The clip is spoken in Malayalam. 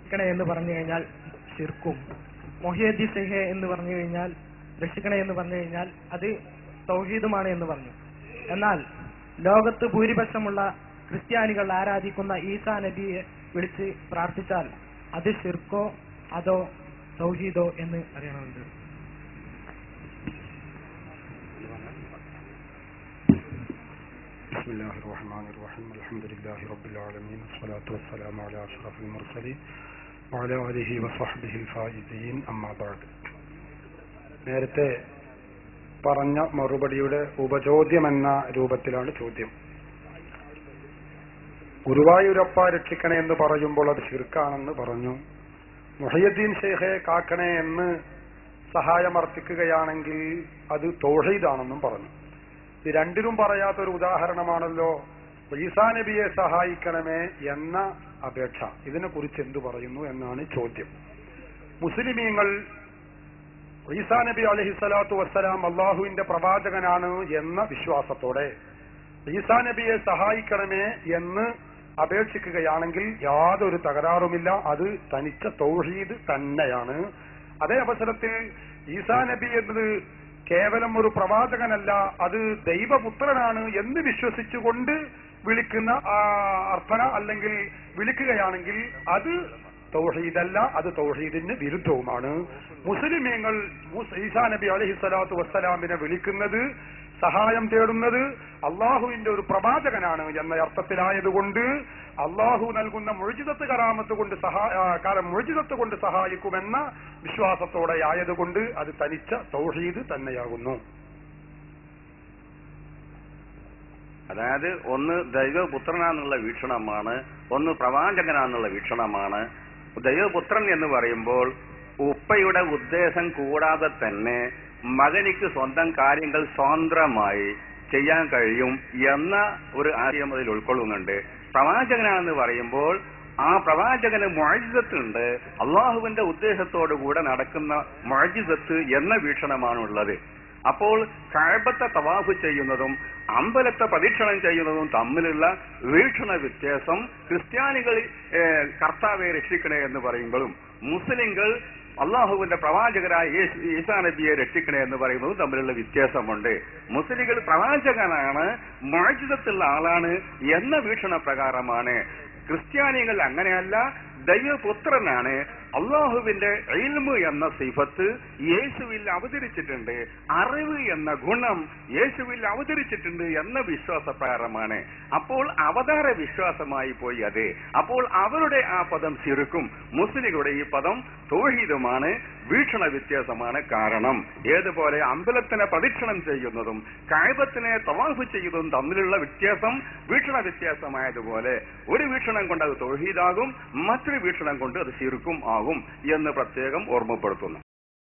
രക്ഷിക്കണേ എന്ന് പറഞ്ഞു കഴിഞ്ഞാൽ ശിർക്കും, മുഹ്യദ്ദീൻ ഷെയ്ഖ് എന്ന് പറഞ്ഞു കഴിഞ്ഞാൽ രക്ഷിക്കണേ എന്ന് പറഞ്ഞു കഴിഞ്ഞാൽ അത് തൗഹീദുമാണ് എന്ന് പറഞ്ഞു. എന്നാൽ ലോകത്ത് ഭൂരിപക്ഷമുള്ള ക്രിസ്ത്യാനികൾ ആരാധിക്കുന്ന ഈസാ നബിയെ വിളിച്ച് പ്രാർത്ഥിച്ചാൽ അത് ശിർക്കോ അതോ തൗഹീദോ എന്ന് അറിയണമെന്നുണ്ട്. ബിസ്മില്ലാഹിർ റഹ്മാനിർ റഹീം അൽഹംദുലില്ലാഹി റബ്ബിൽ ആലമീൻ വസ്സലാത്തു വസ്സലാമു അലാ അഷ്റഫിൽ മുർസലീൻ വഅലാ ആലിഹി വസഹ്ബിഹിൽ ഫായിസീൻ അമ്മാ ബഅദ്. നേരത്തെ പറഞ്ഞ മറുപടിയുടെ ഉപചോദ്യമെന്ന രൂപത്തിലാണ് ചോദ്യം. ഗുരുവായൂരപ്പ രക്ഷിക്കണേ എന്ന് പറയുമ്പോൾ അത് ശിർക്കാണെന്ന് പറഞ്ഞു. മുഹയ്യദ്ദീൻ ഷെയ്ഖെ കാക്കണേ എന്ന് സഹായമർത്ഥിക്കുകയാണെങ്കിൽ അത് തൗഹീദാണെന്നും പറഞ്ഞു. ഇത് രണ്ടിനും പറയാത്തൊരു ഉദാഹരണമാണല്ലോ ഈസാ നബിയെ സഹായിക്കണമേ എന്ന അപേക്ഷ. ഇതിനെ കുറിച്ച് എന്തു പറയുന്നു എന്നാണ് ചോദ്യം. മുസ്ലിമീങ്ങൾ ഈസാ നബി അലൈഹിസ്സലാത്തു വസ്സലാം അള്ളാഹുവിന്റെ പ്രവാചകനാണ് എന്ന വിശ്വാസത്തോടെ ഈസാ നബിയെ സഹായിക്കണമേ എന്ന് അപേക്ഷിക്കുകയാണെങ്കിൽ യാതൊരു തകരാറുമില്ല. അത് തനിച്ച തൗഹീദ് തന്നെയാണ്. അതേ അവസരത്തിൽ ഈസാ നബി എന്നത് കേവലം ഒരു പ്രവാചകനല്ല, അത് ദൈവപുത്രനാണ് എന്ന് വിശ്വസിച്ചുകൊണ്ട് വിളിക്കുന്ന അർത്ഥന അല്ലെങ്കിൽ വിളിക്കുകയാണെങ്കിൽ അത് തൗഹീദല്ല, അത് തൗഹീദിന് വിരുദ്ധവുമാണ്. മുസ്ലിമീങ്ങൾ ഈസാ നബി അലൈഹിസ്സലാത്തു വസ്സലാമിനെ വിളിക്കുന്നത്, സഹായം തേടുന്നത് അള്ളാഹുവിന്റെ ഒരു പ്രവാചകനാണ് എന്ന അർത്ഥത്തിലായതുകൊണ്ട് അള്ളാഹു നൽകുന്ന മുഅ്ജിസത്ത് കറാമത്ത് കൊണ്ട് മുഅ്ജിസത്ത് കൊണ്ട് സഹായിക്കുമെന്ന വിശ്വാസത്തോടെ ആയതുകൊണ്ട് അത് തനിച്ച തൗഹീദ് തന്നെയാകുന്നു. അതായത് ഒന്ന് ദൈവപുത്രനാന്നുള്ള വീക്ഷണമാണ്, ഒന്ന് പ്രവാചകനാന്നുള്ള വീക്ഷണമാണ്. ദൈവപുത്രൻ എന്ന് പറയുമ്പോൾ ഉപ്പയുടെ ഉദ്ദേശം കൂടാതെ തന്നെ മകനിക്ക് സ്വന്തം കാര്യങ്ങൾ സ്വതന്ത്രമായി ചെയ്യാൻ കഴിയും എന്ന ഒരു ആശയം അതിൽ ഉൾക്കൊള്ളുന്നുണ്ട്. പ്രവാചകനാണെന്ന് പറയുമ്പോൾ ആ പ്രവാചകന് മുഅ്ജിസത്തുണ്ട്, അള്ളാഹുവിന്റെ ഉദ്ദേശത്തോടുകൂടെ നടക്കുന്ന മുഅ്ജിസത്ത് എന്ന വീക്ഷണമാണുള്ളത്. അപ്പോൾ കഅബത്തെ തവാഫ് ചെയ്യുന്നതും അമ്പലത്തെ പ്രദക്ഷിണം ചെയ്യുന്നതും തമ്മിലുള്ള വീക്ഷണ വ്യത്യാസം ക്രിസ്ത്യാനികൾ കർത്താവെ രക്ഷിക്കണേ എന്ന് പറയുമ്പോഴും മുസ്ലിങ്ങൾ അള്ളാഹുവിന്റെ പ്രവാചകരായ ഈസാ നബിയെ രക്ഷിക്കണേ എന്ന് പറയുന്നതും തമ്മിലുള്ള വ്യത്യാസമുണ്ട്. മുസ്ലിങ്ങൾ പ്രവാചകനാണ്, മുഅ്ജിസത്തുള്ള ആളാണ് എന്ന വീക്ഷണ പ്രകാരമാണ്. ക്രിസ്ത്യാനികൾ അങ്ങനെയല്ല, ദൈവപുത്രനാണ്, അള്ളാഹുവിന്റെ ഇൽമു എന്ന സിഫത്ത് യേശുവിൽ അവതരിച്ചിട്ടുണ്ട്, അറിവ് എന്ന ഗുണം യേശുവിൽ അവതരിച്ചിട്ടുണ്ട് എന്ന വിശ്വാസപ്രകാരമാണ്. അപ്പോൾ അവതാര വിശ്വാസമായി പോയി അത്. അപ്പോൾ അവരുടെ ആ പദം ശിർക്കും, മുസ്ലിങ്ങളുടെ ഈ പദം തൗഹീദുമാണ്. വീക്ഷണ വ്യത്യാസമാണ് കാരണം. ഏതുപോലെ അമ്പലത്തിനെ പ്രദക്ഷിണം ചെയ്യുന്നതും കഅബത്തിനെ തവാഫ് ചെയ്യുന്നതും തമ്മിലുള്ള വ്യത്യാസം വീക്ഷണ വ്യത്യാസമായതുപോലെ ഒരു വീക്ഷണം കൊണ്ട് അത് തൗഹീദാകും, മറ്റൊരു വീക്ഷണം കൊണ്ട് അത് ശിർക്കും ആകും എന്ന് പ്രത്യേകം ഓർമ്മപ്പെടുത്തുന്നു.